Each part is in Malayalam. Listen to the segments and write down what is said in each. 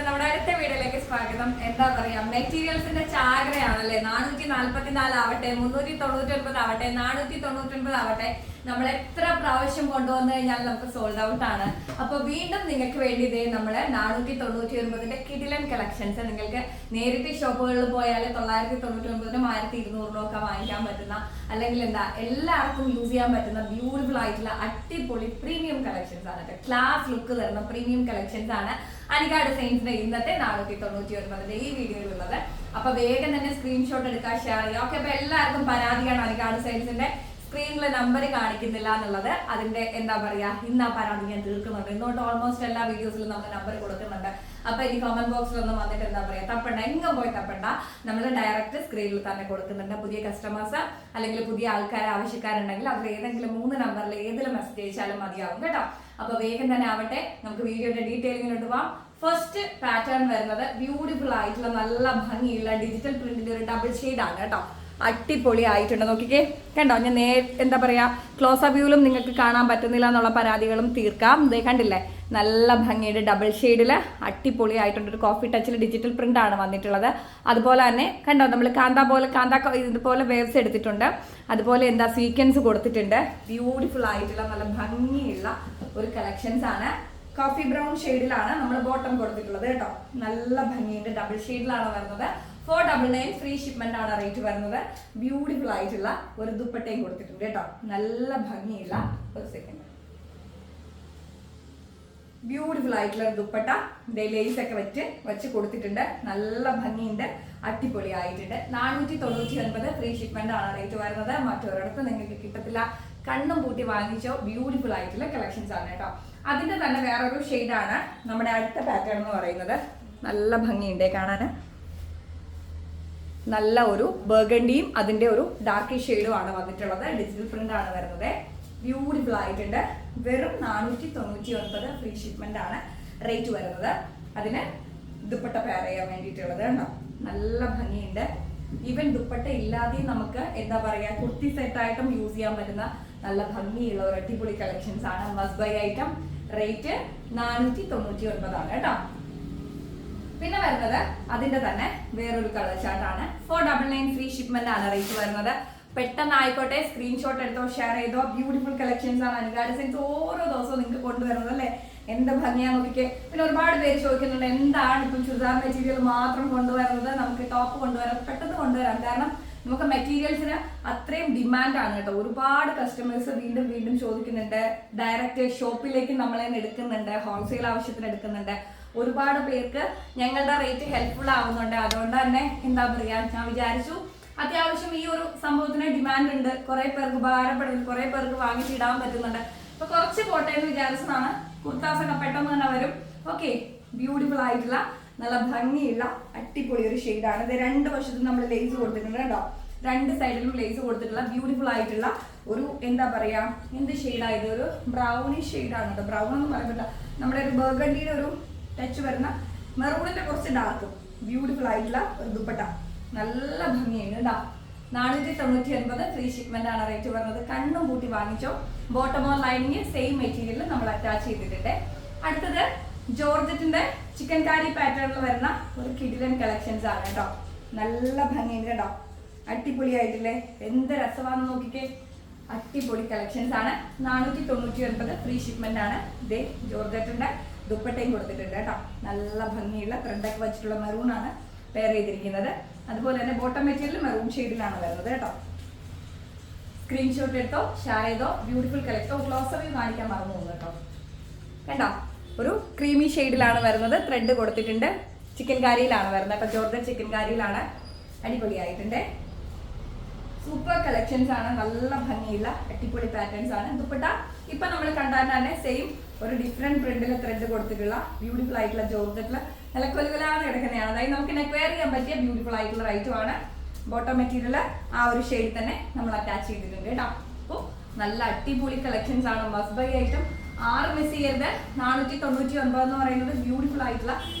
നമ്മുടെ അടുത്ത വീഡിയോയിലേക്ക് സ്വാഗതം. എന്താ പറയാ, മെറ്റീരിയൽസിന്റെ ചാകരയാണല്ലേ. 444 ആവട്ടെ, 399 ആവട്ടെ, 499 ആവട്ടെ, നമ്മൾ എത്ര പ്രാവശ്യം കൊണ്ടുവന്നു കഴിഞ്ഞാൽ നമുക്ക് സോൾഡ് ഔട്ട് ആണ്. അപ്പൊ വീണ്ടും നിങ്ങൾക്ക് വേണ്ടി ഇതേ നമ്മള് 499 കിഡിലൻ കളക്ഷൻസ് നിങ്ങൾക്ക് നേരിട്ട് ഷോപ്പുകളിൽ പോയാൽ 999 1200 ഒക്കെ വാങ്ങിക്കാൻ പറ്റുന്ന, അല്ലെങ്കിൽ എന്താ എല്ലാവർക്കും യൂസ് ചെയ്യാൻ പറ്റുന്ന ബ്യൂട്ടിഫുൾ ആയിട്ടുള്ള അടിപൊളി പ്രീമിയം കളക്ഷൻസ് ആണ്. ക്ലാസ് ലുക്ക് തരുന്ന പ്രീമിയം കളക്ഷൻസ് ആണ് അനിക ഡിസൈൻസിന്റെ ഇന്നത്തെ 499 ഈ വീഡിയോയിലുള്ളത്. അപ്പൊ വേഗം തന്നെ സ്ക്രീൻഷോട്ട് എടുക്കുക, ഷെയർ ചെയ്യുക. ഓക്കെ, അപ്പൊ എല്ലാവർക്കും പരാതിയാണ് അനിക ഡിസൈൻസിന്റെ സ്ക്രീനിലെ നമ്പർ കാണിക്കുന്നില്ല എന്നുള്ളത്. അതിന്റെ എന്താ പറയാ, ഇന്ന് ആ പരാതി ഞാൻ തീർക്കുന്നുണ്ട്. ഇന്നോട്ട് ഓൾമോസ്റ്റ് എല്ലാ വീഡിയോസിലും നമ്മൾ നമ്പർ കൊടുക്കുന്നുണ്ട്. അപ്പൊ ഇനി കമന്റ് ബോക്സിലൊന്നും വന്നിട്ട് എന്താ പറയാ തപ്പണ്ട, എങ്ങും പോയി തപ്പണ്ട. നമ്മൾ ഡയറക്റ്റ് സ്ക്രീനിൽ തന്നെ കൊടുക്കുന്നുണ്ട്. പുതിയ കസ്റ്റമേഴ്സ് അല്ലെങ്കിൽ പുതിയ ആൾക്കാർ ആവശ്യക്കാരുണ്ടെങ്കിൽ അതിൽ ഏതെങ്കിലും 3 നമ്പറിൽ ഏതിലും മെസ്സേജ് അയച്ചാലും മതിയാവും കേട്ടോ. അപ്പൊ വേഗം തന്നെ ആവട്ടെ, നമുക്ക് വീഡിയോയുടെ ഡീറ്റെയിലിങ്ങിലോട്ട് പോവാം. ഫസ്റ്റ് പാറ്റേൺ വരുന്നത് ബ്യൂട്ടിഫുൾ ആയിട്ടുള്ള നല്ല ഭംഗിയുള്ള ഡിജിറ്റൽ പ്രിന്റിന്റെ ഒരു ഡബിൾ ഷെയ്ഡ് ആണ് കേട്ടോ. അടിപൊളി ആയിട്ടുണ്ട്, നോക്കിക്കേ കണ്ടോ. ഞാൻ എന്താ പറയാ ക്ലോസ് വ്യൂവിലും നിങ്ങൾക്ക് കാണാൻ പറ്റുന്നില്ല എന്നുള്ള പരാതികളും തീർക്കാം. ഇതേ കണ്ടില്ലേ, നല്ല ഭംഗിയുടെ ഡബിൾ ഷെയ്ഡിൽ അടിപൊളി ആയിട്ടുണ്ട്. ഒരു കോഫി ടച്ചിൽ ഡിജിറ്റൽ പ്രിന്റ് ആണ് വന്നിട്ടുള്ളത്. അതുപോലെ തന്നെ കണ്ടോ, നമ്മൾ കാന്ത ഇതുപോലെ വേവ്സ് എടുത്തിട്ടുണ്ട്. അതുപോലെ എന്താ സീക്വൻസ് കൊടുത്തിട്ടുണ്ട്. ബ്യൂട്ടിഫുൾ ആയിട്ടുള്ള നല്ല ഭംഗിയുള്ള ഒരു കളക്ഷൻസ് ആണ്. കോഫി ബ്രൗൺ ഷെയ്ഡിലാണ് നമ്മൾ ബോട്ടം കൊടുത്തിട്ടുള്ളത് കേട്ടോ. നല്ല ഭംഗിയുടെ ഡബിൾ ഷെയ്ഡിലാണ് വരുന്നത്. 499 ഫ്രീ ഷിപ്മെന്റ് ആണ് റേറ്റ് വരുന്നത്. ബ്യൂട്ടിഫുൾ ആയിട്ടുള്ള ഒരു ദുപ്പട്ടയും കൊടുത്തിട്ടുണ്ട് കേട്ടോ. നല്ല ഭംഗിയുള്ള ഒരു സെക്കൻഡ്, ബ്യൂട്ടിഫുൾ ആയിട്ടുള്ള ഒരു ദുപ്പട്ട ലേസ് ഒക്കെ വെച്ച് കൊടുത്തിട്ടുണ്ട്. നല്ല ഭംഗിയുണ്ട്, അടിപൊളി ആയിട്ടുണ്ട്. 499 ഫ്രീ ഷിപ്മെന്റ് ആണ് റേറ്റ് വരുന്നത്. മറ്റൊരിടത്ത് നിങ്ങൾക്ക് കിട്ടത്തില്ല. കണ്ണും പൂട്ടി വാങ്ങിച്ചോ, ബ്യൂട്ടിഫുൾ ആയിട്ടുള്ള കളക്ഷൻസ് ആണ് കേട്ടോ. അതിന്റെ തന്നെ വേറൊരു ഷെയ്ഡാണ് നമ്മുടെ അടുത്ത പാറ്റേൺ എന്ന് പറയുന്നത്. നല്ല ഭംഗിയുണ്ട് കാണാൻ. നല്ല ഒരു ബർഗണ്ടിയും അതിന്റെ ഒരു ഡാർക്ക് ഷെയ്ഡും ആണ് വന്നിട്ടുള്ളത്. ഡിജിറ്റൽ പ്രിന്റ് ആണ് വരുന്നത്. ബ്യൂട്ടിഫുൾ ആയിട്ടുണ്ട്. വെറും 499 ഫ്രീ ഷിപ്മെന്റ് ആണ് റേറ്റ് വരുന്നത്. അതിന് ദുപ്പട്ട പെയർ ചെയ്യാൻ വേണ്ടിയിട്ടുള്ളത് കണ്ടോ. നല്ല ഭംഗിയുണ്ട്. ഈവൻ ദുപ്പട്ട ഇല്ലാതെ നമുക്ക് എന്താ പറയാ കുർത്തി സെറ്റ് ആയിട്ടും യൂസ് ചെയ്യാൻ പറ്റുന്ന നല്ല ഭംഗിയുള്ള ഒരു അടിപൊളി കളക്ഷൻസ് ആണ്. Must by item. റേറ്റ് 499 ആണ് കേട്ടോ. പിന്നെ വരുന്നത് അതിന്റെ തന്നെ വേറൊരു കളർ ചാർട്ടാണ്. 499 ഫ്രീ ഷിപ്മെന്റ് ആണ് റേറ്റ് വരുന്നത്. പെട്ടെന്ന് ആയിക്കോട്ടെ, സ്ക്രീൻഷോട്ട് എടുത്തോ, ഷെയർ ചെയ്തോ. ബ്യൂട്ടിഫുൾ കളക്ഷൻസ് ആണ് അനിക ഡിസൈൻസ് ഓരോ ദിവസവും നിങ്ങൾക്ക് കൊണ്ടുവരുന്നത് അല്ലേ. എന്ത് ഭംഗിയാ നോക്കിക്കേ. പിന്നെ ഒരുപാട് പേര് ചോദിക്കുന്നുണ്ട് എന്താണ് ഇപ്പം ചുരിദാർ മെറ്റീരിയൽ മാത്രം കൊണ്ടുവരുന്നത്, നമുക്ക് ടോപ്പ് കൊണ്ടുവരാം. പെട്ടെന്ന് കൊണ്ടുവരാം, കാരണം നമുക്ക് മെറ്റീരിയൽസിന് അത്രയും ഡിമാൻഡ് ആണ് കേട്ടോ. ഒരുപാട് കസ്റ്റമേഴ്സ് വീണ്ടും വീണ്ടും ചോദിക്കുന്നുണ്ട്. ഡയറക്റ്റ് ഷോപ്പിലേക്ക് നമ്മളെ എടുക്കുന്നുണ്ട്, ഹോൾസെയിൽ ആവശ്യത്തിന് എടുക്കുന്നുണ്ട്. ഒരുപാട് പേർക്ക് ഞങ്ങളുടെ റേറ്റ് ഹെൽപ്ഫുൾ ആവുന്നുണ്ട്. അതുകൊണ്ട് തന്നെ എന്താ പറയാ, ഞാൻ വിചാരിച്ചു അത്യാവശ്യം ഈ ഒരു സംഭവത്തിന് ഡിമാൻഡ് ഉണ്ട്, കുറെ പേർക്ക് ഉപകാരപ്പെടുന്നു, കുറെ പേർക്ക് വാങ്ങിച്ചിടാൻ പറ്റുന്നുണ്ട്. അപ്പൊ കുറച്ച് പോട്ടെ എന്ന് വിചാരിച്ചതാണ്. കുർത്താസൊക്കെ പെട്ടെന്ന് തന്നെ വരും. ഓക്കെ, ബ്യൂട്ടിഫുൾ ആയിട്ടുള്ള നല്ല ഭംഗിയുള്ള അടിപൊളി ഒരു ഷെയ്ഡാണ്. ഇത് 2 വശത്തും നമ്മൾ ലേസ് കൊടുത്തിട്ടുണ്ട് കേട്ടോ. 2 സൈഡിലും ലേസ് കൊടുത്തിട്ടുള്ള ബ്യൂട്ടിഫുൾ ആയിട്ടുള്ള ഒരു എന്താ പറയാ എന്ത് ഷെയ്ഡായത്, ഒരു ബ്രൗണിഷ് ഷെയ്ഡാണ് കേട്ടോ. ബ്രൗൺ എന്ന് പറയാൻ പറ്റില്ല, നമ്മുടെ ഒരു ബർഗണ്ടിയുടെ ഒരു ടച്ച് വരുന്ന മെറൂണിന്റെ കുറച്ച് ഡാർക്കും ബ്യൂട്ടിഫുൾ ആയിട്ടുള്ള ഒരു ദുപ്പട്ട. നല്ല ഭംഗിയാണ് കേട്ടോ. 499 ഫ്രീ ഷിപ്മെന്റ് ആണ് റേറ്റ് വരുന്നത്. കണ്ണും കൂട്ടി വാങ്ങിച്ചോ. ബോട്ടമോ ലൈനിങ് സെയിം മെറ്റീരിയൽ നമ്മൾ അറ്റാച്ച് ചെയ്തിട്ടുണ്ട്. അടുത്തത് ജോർജറ്റിന്റെ ചിക്കൻ കാരി പാറ്റേണിൽ വരുന്ന ഒരു കിഡിലൻ കളക്ഷൻസ് ആണ് കേട്ടോ. നല്ല ഭംഗിയുണ്ട് കേട്ടോ. അടിപൊളിയായിട്ടില്ലേ, എന്ത് രസമാണെന്ന് നോക്കിക്കേ. അടിപൊളി കളക്ഷൻസ് ആണ്. 499 ഫ്രീ ഷിപ്മെന്റ് ആണ്. ഇതേ ജോർജറ്റിന്റെ ദുപ്പട്ടയും കൊടുത്തിട്ടുണ്ട് കേട്ടോ. നല്ല ഭംഗിയുള്ള ത്രെഡൊക്കെ വെച്ചിട്ടുള്ള മെറൂൺ ആണ് പെയർ ചെയ്തിരിക്കുന്നത്. അതുപോലെ തന്നെ ബോട്ടം മെറ്റീരിയൽ മെറൂൺ ഷെയ്ഡിലാണ് വരുന്നത് കേട്ടോ. സ്ക്രീൻഷോട്ട് എടുത്തോ, ഷെയർ ചെയ്തോ. Beautiful collection. ക്ലോസ് വ്യൂ കാണിക്കാൻ മറന്നു പോകുന്നു കേട്ടോ. കണ്ടോ, ഒരു ക്രീമി ഷെയ്ഡിലാണ് വരുന്നത്. ത്രെഡ് കൊടുത്തിട്ടുണ്ട്. ചിക്കൻ കാരിയിലാണ് വരുന്നത് കേട്ടോ. ജോർജറ്റ് ചിക്കൻ കാരിയിലാണ്. അടിപൊളിയായിട്ടുണ്ട്. സൂപ്പർ കളക്ഷൻസ് ആണ്. നല്ല ഭംഗിയുള്ള അടിപൊളി പാറ്റേൺസ് ആണ്. ദുപ്പട്ട ഇപ്പൊ നമ്മൾ കണ്ടാൽ തന്നെ സെയിം ഒരു ഡിഫറെന്റ് പ്രിന്റിൽ ത്രെഡ് കൊടുത്തിട്ടുള്ള ബ്യൂട്ടിഫുൾ ആയിട്ടുള്ള ജോർജറ്റില് നല്ല കൊലുകൊലാന്ന് കിടക്കുന്നതാണ്. അതായത് നമുക്ക് നെക്ക് വെയർ ചെയ്യാൻ പറ്റിയ ബ്യൂട്ടിഫുൾ ആയിട്ടുള്ള റൈറ്റും ആണ്. ബോട്ടം മെറ്റീരിയൽ ആ ഒരു ഷെയ്ഡ് തന്നെ നമ്മൾ അറ്റാച്ച് ചെയ്തിട്ടുണ്ട് കേട്ടോ. അപ്പോൾ നല്ല അടിപൊളി കളക്ഷൻസ് ആണ്. Must by item. 6 മിസ് ചെയ്യരുത്. 499 എന്ന് പറയുന്നത് ബ്യൂട്ടിഫുൾ ആയിട്ടുള്ള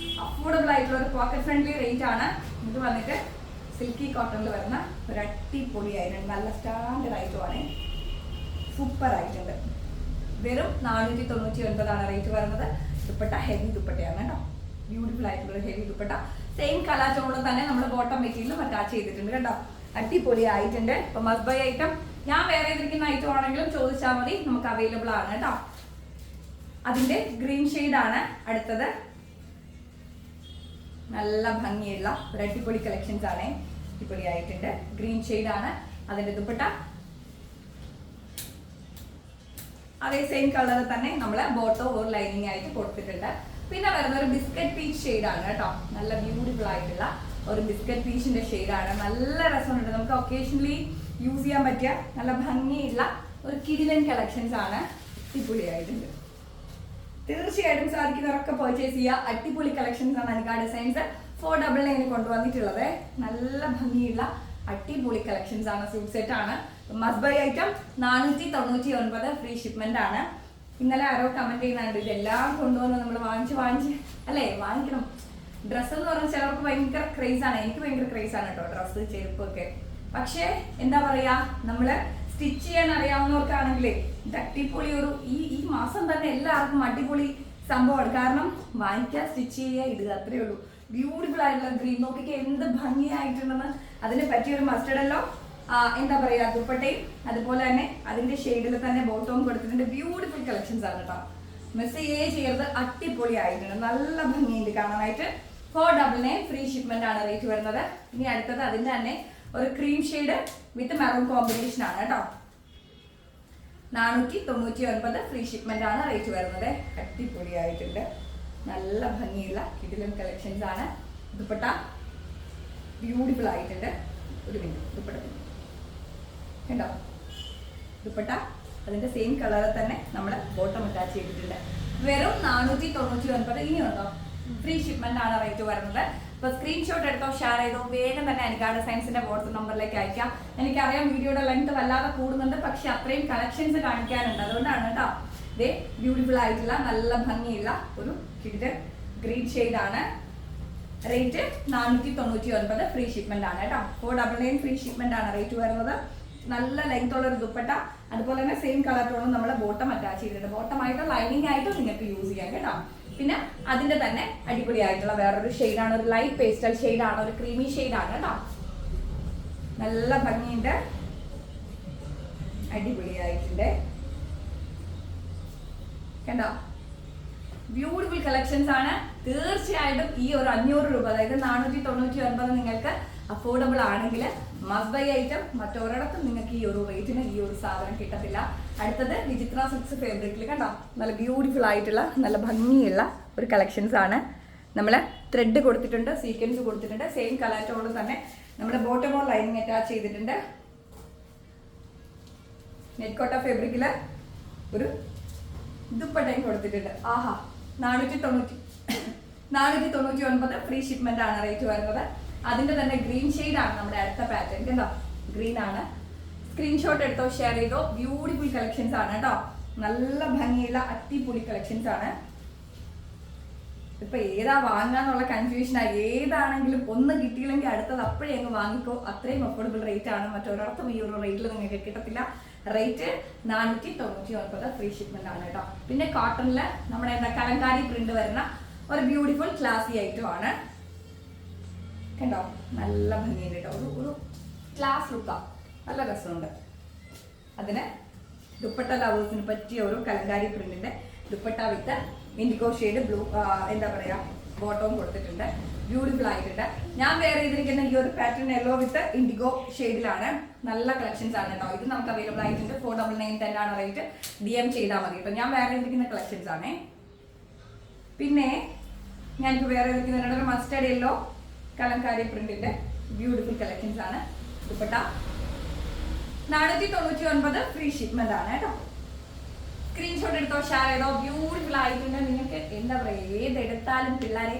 അഫോർഡബിൾ ആയിട്ടുള്ള ഒരു പോക്കറ്റ് ഫ്രണ്ട്ലി റേറ്റ് ആണ്. ഇത് വന്നിട്ട് സിൽക്കി കോട്ടണിൽ വരുന്ന ഒരു അടിപൊളി ആയിട്ടുണ്ട്. നല്ല സ്റ്റാൻഡേർഡ് ആയിട്ടുമാണ്. സൂപ്പർ ആയിട്ടുണ്ട്. വെറും 499 ആണ് റേറ്റ് വരുന്നത്. ദുപ്പട്ട ഹെവി ദുപ്പട്ടയാണ് കേട്ടോ. ബ്യൂട്ടിഫുൾ ആയിട്ടുള്ള ഹെവി ദുപ്പട്ട. സെയിം കളർ ടോണിൽ തന്നെ നമ്മൾ ബോട്ടം മെറ്റീരിയലും അറ്റാച്ച് ചെയ്തിട്ടുണ്ട് കേട്ടോ. അടിപൊളി ആയിട്ടുണ്ട്. ഇപ്പൊ മസ്റ്റ് ബൈ ഐറ്റം ഞാൻ വേറെ ചെയ്തിരിക്കുന്ന ഐറ്റം ആണെങ്കിലും ചോദിച്ചാൽ മതി, നമുക്ക് അവൈലബിൾ ആണ് കേട്ടോ. അതിന്റെ ഗ്രീൻ ഷെയ്ഡാണ് അടുത്തത്. നല്ല ഭംഗിയുള്ള ഒരു അടിപൊളി കളക്ഷൻസ് ആണ്. അടിപൊളി ആയിട്ടുണ്ട്. ഗ്രീൻ ഷെയ്ഡാണ് അതിന്റെ ദുപ്പട്ട. അതേ സെയിം കളർ തന്നെ നമ്മൾ ബോട്ടോ ഒരു ലൈനിങ് ആയിട്ട് കൊടുത്തിട്ടുണ്ട്. പിന്നെ വരുന്ന ഒരു ബിസ്ക്കറ്റ് പീച്ച് ഷെയ്ഡാണ് കേട്ടോ. നല്ല ബ്യൂട്ടിഫുൾ ആയിട്ടുള്ള ഒരു ബിസ്ക്കറ്റ് പീച്ചിന്റെ ഷെയ്ഡാണ്. നല്ല രസമുണ്ട്. നമുക്ക് ഒക്കേഷണലി യൂസ് ചെയ്യാൻ പറ്റിയ നല്ല ഭംഗിയുള്ള ഒരു കിടിലൻ കളക്ഷൻസ് ആണ്. അടിപൊളിയായിട്ടുണ്ട്. തീർച്ചയായിട്ടും സാധിക്കുന്നവരൊക്കെ പർച്ചേസ് ചെയ്യുക. അടിപൊളി കളക്ഷൻസ് ആണ് അനിക ഡിസൈൻസ് 499 കൊണ്ടുവന്നിട്ടുള്ളത്. നല്ല ഭംഗിയുള്ള അടിപൊളി കളക്ഷൻസ് ആണ്. സ്യൂട്ട് സെറ്റ് ആണ്. Must by item 499 free shipment ആണ്. ഇന്നലെ ആരോ കമന്റ് ചെയ്യുന്നുണ്ട് ഇതെല്ലാം കൊണ്ടുവന്ന് നമ്മൾ വാങ്ങിച്ച് അല്ലേ വാങ്ങിക്കണം. ഡ്രസ്സ് എന്ന് പറഞ്ഞാൽ ചിലർക്ക് ഭയങ്കര ക്രേസ് ആണ്. എനിക്ക് ഭയങ്കര ക്രേസ് ആണ് കേട്ടോ ഡ്രസ്സ് ചെരുപ്പൊക്കെ. പക്ഷേ എന്താ പറയാ, നമ്മള് സ്റ്റിച്ച് ചെയ്യാൻ അറിയാവുന്നവർക്കാണെങ്കിലേ ഇത് അടിപൊളി ഒരു ഈ മാസം തന്നെ എല്ലാവർക്കും അടിപൊളി സംഭവമാണ്. കാരണം വാങ്ങിക്കുക, സ്റ്റിച്ച് ചെയ്യുക, ഇടുക, അത്രയേ ഉള്ളൂ. ബ്യൂട്ടിഫുൾ ആയിട്ടുള്ള ഗ്രീൻ നോക്കിക്ക് എന്ത് ഭംഗിയായിട്ടുണ്ടെന്ന്. അതിന് പറ്റിയൊരു മസ്റ്റർഡല്ലോ എന്താ പറയാ ദുപ്പട്ടയും അതുപോലെ തന്നെ അതിന്റെ ഷെയ്ഡിൽ തന്നെ ബോട്ടവും കൊടുത്തിട്ടുണ്ട്. ബ്യൂട്ടിഫുൾ കളക്ഷൻസ് ആണ് കേട്ടോ. മെസ്സേജ് ചെയ്യരുത്. അടിപൊളി ആയിട്ടുണ്ട്. നല്ല ഭംഗിയുണ്ട് കാണാനായിട്ട്. 499 ഫ്രീ ഷിപ്മെന്റ് ആണ് റേറ്റ് വരുന്നത്. ഇനി അടുത്തത് അതിന്റെ തന്നെ ഒരു ക്രീം ഷെയ്ഡ് വിത്ത് മെറൂൺ കോമ്പിനേഷൻ ആണ് കേട്ടോ. 499 ഫ്രീ ഷിപ്മെന്റ് ആണ് റേറ്റ് വരുന്നത്. അടിപൊളി ആയിട്ടുണ്ട്. നല്ല ഭംഗിയുള്ള കിടിലൻ കളക്ഷൻസ് ആണ്. ദുപ്പട്ട ബ്യൂട്ടിഫുൾ ആയിട്ടുണ്ട്. ഒരു മിനിറ്റ് ദുപ്പട്ട കണ്ടോ. ദുപ്പട്ട അതിന്റെ സെയിം കളറിൽ തന്നെ നമ്മൾ ബോട്ടം അറ്റാച്ച് ചെയ്തിട്ടുണ്ട്. വെറും 499. ഇനിയുണ്ടോ ഫ്രീ ഷിപ്മെന്റ് ആണ് റേറ്റ് വരുന്നത്. അപ്പൊ സ്ക്രീൻഷോട്ട് എടുത്തോ, ഷെയർ ചെയ്തോ, വേഗം തന്നെ അനിക ഡിസൈൻസിന്റെ വാട്സ്ആപ്പ് നമ്പറിലേക്ക് അയക്കാം. എനിക്കറിയാം വീഡിയോയുടെ ലെങ്ത് വല്ലാതെ കൂടുന്നുണ്ട്, പക്ഷെ അത്രയും കളക്ഷൻസ് കാണിക്കാനുണ്ട്. അതുകൊണ്ടാണ് കേട്ടോ. ഇതേ ബ്യൂട്ടിഫുൾ ആയിട്ടുള്ള നല്ല ഭംഗിയുള്ള ഒരു കിടിലൻ ഗ്രീൻ ഷെയ്ഡ് ആണ്. റേറ്റ് 499 ഫ്രീ ഷിപ്മെന്റ് ആണ് കേട്ടോ. 499 ഫ്രീ ഷിപ്മെന്റ് ആണ് റേറ്റ് വരുന്നത്. നല്ല ലെങ്ത് ഉള്ള ഒരു ദുപ്പട്ട, അതുപോലെ തന്നെ സെയിം കളർ ടോണും നമ്മൾ ബോട്ടം അറ്റാച്ച് ചെയ്തിട്ടുണ്ട്. ബോട്ടമായിട്ടോ ലൈനിങ് ആയിട്ടോ നിങ്ങൾക്ക് യൂസ് ചെയ്യാം കേട്ടോ. പിന്നെ അതിന്റെ തന്നെ അടിപൊളിയായിട്ടുള്ള വേറൊരു ഷെയ്ഡാണ്. ഒരു ലൈറ്റ് പേസ്റ്റൽ ഷെയ്ഡാണ്, ഒരു ക്രീമി ഷെയ്ഡാണ് കേട്ടോ. നല്ല ഭംഗിയുണ്ട്. അടിപൊളിയായിട്ടുണ്ട് കണ്ടോ. ബ്യൂട്ടിഫുൾ കളക്ഷൻസ് ആണ്. തീർച്ചയായിട്ടും ഈ ഒരു 500 രൂപ, അതായത് 499 നിങ്ങൾക്ക് അഫോർഡബിൾ ആണെങ്കിൽ മസ്റ്റ് ബൈ ഐറ്റം. മറ്റൊരിടത്തും നിങ്ങൾക്ക് ഈ ഒരു റേറ്റിന് ഈ ഒരു സാധനം കിട്ടത്തില്ല. അടുത്തത് വിചിത്ര സിൽക്സ് ഫാബ്രിക്കിൽ കണ്ടോ. നല്ല ബ്യൂട്ടിഫുൾ ആയിട്ടുള്ള നല്ല ഭംഗിയുള്ള ഒരു കളക്ഷൻസ് ആണ്. നമ്മൾ ത്രെഡ് കൊടുത്തിട്ടുണ്ട്, സീക്വൻസ് കൊടുത്തിട്ടുണ്ട്. സെയിം കളർ ടോണിൽ തന്നെ നമ്മുടെ ബോട്ടമോ ലൈനിങ് അറ്റാച്ച് ചെയ്തിട്ടുണ്ട്. നെറ്റ്കോട്ട ഫാബ്രിക്കിൽ ഒരു ദുപ്പട്ടയും കൊടുത്തിട്ടുണ്ട്. ആഹാ 499 ഫ്രീ ഷിപ്മെന്റ് ആണ് റേറ്റ് വരുന്നത്. അതിന്റെ തന്നെ ഗ്രീൻ ഷെയ്ഡ് ആണ് നമ്മുടെ അടുത്ത പാറ്റേൺ കണ്ടോ. ഗ്രീൻ ആണ്. സ്ക്രീൻഷോട്ട് എടുത്തോ, ഷെയർ ചെയ്തോ. ബ്യൂട്ടിഫുൾ കളക്ഷൻസ് ആണ് കേട്ടോ. നല്ല ഭംഗിയുള്ള അടിപൊളി കളക്ഷൻസ് ആണ്. ഇപ്പൊ ഏതാ വാങ്ങാന്നുള്ള കൺഫ്യൂഷനായി. ഏതാണെങ്കിലും ഒന്ന് കിട്ടിയില്ലെങ്കിൽ അടുത്തത് അപ്പോഴേ അങ്ങ് വാങ്ങിക്കോ. അത്രയും അഫോർഡബിൾ റേറ്റ് ആണ്. മറ്റൊരിടത്തും ഈ ഒരു റേറ്റിൽ നിങ്ങൾക്ക് കിട്ടത്തില്ല. റേറ്റ് 499 ഫ്രീ ഷിപ്മെന്റ് ആണ് കേട്ടോ. പിന്നെ കോട്ടണില് നമ്മുടെ എന്താ കലങ്കാരി പ്രിന്റ് വരുന്ന ഒരു ബ്യൂട്ടിഫുൾ ക്ലാസി ഐറ്റം ആണ് കണ്ടോ. നല്ല ഭംഗിയുണ്ട് കേട്ടോ. ഒരു ക്ലാസ് ലുക്കാ, നല്ല രസമുണ്ട്. അതിന് ദുപ്പട്ട ലവേഴ്സിന് പറ്റിയ ഒരു കലങ്കാരി പ്രിന്റിന്റെ ദുപ്പട്ട വിത്ത് ഇൻഡിഗോ ഷെയ്ഡ് ബ്ലൂ എന്താ പറയാ ബോട്ടവും കൊടുത്തിട്ടുണ്ട്. ബ്യൂട്ടിഫുൾ ആയിട്ടുണ്ട്. ഞാൻ വേറെ ചെയ്തിരിക്കുന്ന ഈ ഒരു പാറ്റേൺ യെല്ലോ വിത്ത് ഇൻഡിഗോ ഷെയ്ഡിലാണ്. നല്ല കളക്ഷൻസ് ആണ് കേട്ടോ. ഇത് നമുക്ക് അവൈലബിൾ ആയിട്ടുണ്ട്. 499 ആണ് റേറ്റ്. DM ചെയ്താൽ മതി കേട്ടോ. ഞാൻ വേറെ ചെയ്തിരിക്കുന്ന കളക്ഷൻസ് ആണേ. പിന്നെ ഞാനിപ്പോൾ വേറെ ചെയ്തിരിക്കുന്ന മസ്റ്റേർഡ് യെല്ലോ കലങ്കാരി പ്രിന്റിന്റെ ബ്യൂട്ടിഫുൾ കളക്ഷൻസ് ആണ്. ദുപ്പട്ട 499 ഫ്രീ ഷിപ്മെന്റ് ആണ് കേട്ടോ. സ്ക്രീൻഷോട്ട് എടുത്തോ, ഷെയർ ചെയ്തോ. ബ്യൂട്ടിഫുൾ ആയിട്ടുണ്ട്. നിങ്ങൾക്ക് എന്താ പറയുക, ഏതെടുത്താലും പിള്ളേരെ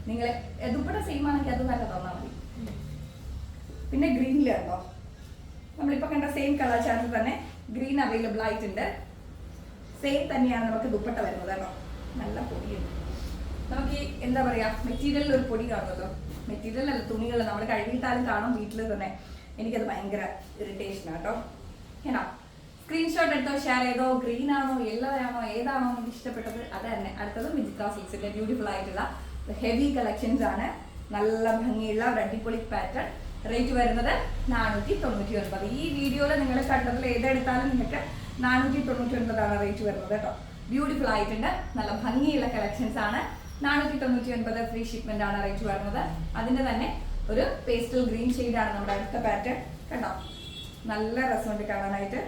നിങ്ങൾ ദുപ്പട്ട സെയിം ആണെങ്കിൽ അത് നല്ല തോന്നാൻ മതി. പിന്നെ ഗ്രീനിൽ ഉണ്ടോ, നമ്മളിപ്പോൾ കണ്ട സെയിം കളർ ചാർട്ടിൽ തന്നെ ഗ്രീൻ അവൈലബിൾ ആയിട്ടുണ്ട്. സെയിം തന്നെയാണ് നമുക്ക് ദുപ്പട്ട വരുന്നത് കേട്ടോ. നല്ല പൊടിയുണ്ട്. നമുക്ക് ഈ എന്താ പറയുക മെറ്റീരിയലിൽ ഒരു പൊടി കാണുമല്ലോ. മെറ്റീരിയൽ അല്ല, തുണികൾ നമ്മൾ കഴുകിയിട്ടാലും കാണും വീട്ടിൽ തന്നെ. എനിക്കത് ഭയങ്കര ഇറിറ്റേഷൻ ആട്ടോ. ഏനാ സ്ക്രീൻഷോട്ട് എടുത്തോ, ഷെയർ ചെയ്തോ. ഗ്രീൻ ആണോ യെല്ലോ ആണോ ഏതാണോ എനിക്ക് ഇഷ്ടപ്പെട്ടത് അത് തന്നെ. അടുത്തത് വിചിത്ര സിൽക്സിന്റെ ബ്യൂട്ടിഫുൾ ആയിട്ടുള്ള ഹെവി കളക്ഷൻസ് ആണ്. നല്ല ഭംഗിയുള്ള ഒരു അടിപൊളി പാറ്റേൺ. റേറ്റ് വരുന്നത് 499. ഈ വീഡിയോയിൽ നിങ്ങൾ കണ്ടതിൽ ഏതെടുത്താലും നിങ്ങൾക്ക് 499 റേറ്റ് വരുന്നത് കേട്ടോ. ബ്യൂട്ടിഫുൾ ആയിട്ടുണ്ട്. നല്ല ഭംഗിയുള്ള കളക്ഷൻസ് ആണ്. 499 ഫ്രീ ഷിപ്മെന്റ് ആണ് റേറ്റ് വരുന്നത്. അതിന്റെ തന്നെ ഒരു പേസ്റ്റൽ ഗ്രീൻ ഷെയ്ഡാണ് നമ്മുടെ അടുത്ത പാറ്റേൺ കേട്ടോ. നല്ല രസമുണ്ട് കാണാനായിട്ട്.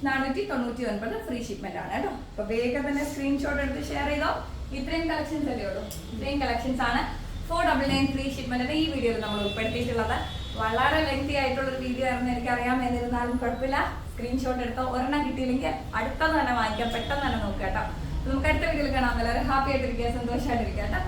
499 ഫ്രീ ഷിപ്മെന്റ് ആണ് കേട്ടോ. അപ്പൊ വേഗം തന്നെ സ്ക്രീൻഷോട്ട് എടുത്ത് ഷെയർ ചെയ്തോ. ഇത്രയും കളക്ഷൻസ് അല്ലേ ഉള്ളൂ. ഇത്രയും കളക്ഷൻസ് ആണ് 499 ഫ്രീ ഷിപ്മെന്റിന് ഈ വീഡിയോയിൽ നമ്മൾ ഉൾപ്പെടുത്തിയിട്ടുള്ളത്. വളരെ ലെങ്തി ആയിട്ടുള്ള ഒരു വീഡിയോ ആയിരുന്നു എനിക്കറിയാം. എന്നിരുന്നാലും കുഴപ്പമില്ല. സ്ക്രീൻഷോട്ട് എടുത്തോ. ഒരെണ്ണം കിട്ടിയില്ലെങ്കിൽ അടുത്തത് തന്നെ വാങ്ങിക്കാം. പെട്ടെന്ന് തന്നെ നോക്കാം കേട്ടോ. നമുക്ക് അടുത്ത വീഡിയോയിൽ കാണാം. എല്ലാവരും ഹാപ്പി ആയിട്ടിരിക്കുക, സന്തോഷമായിട്ടിരിക്കുക കേട്ടോ.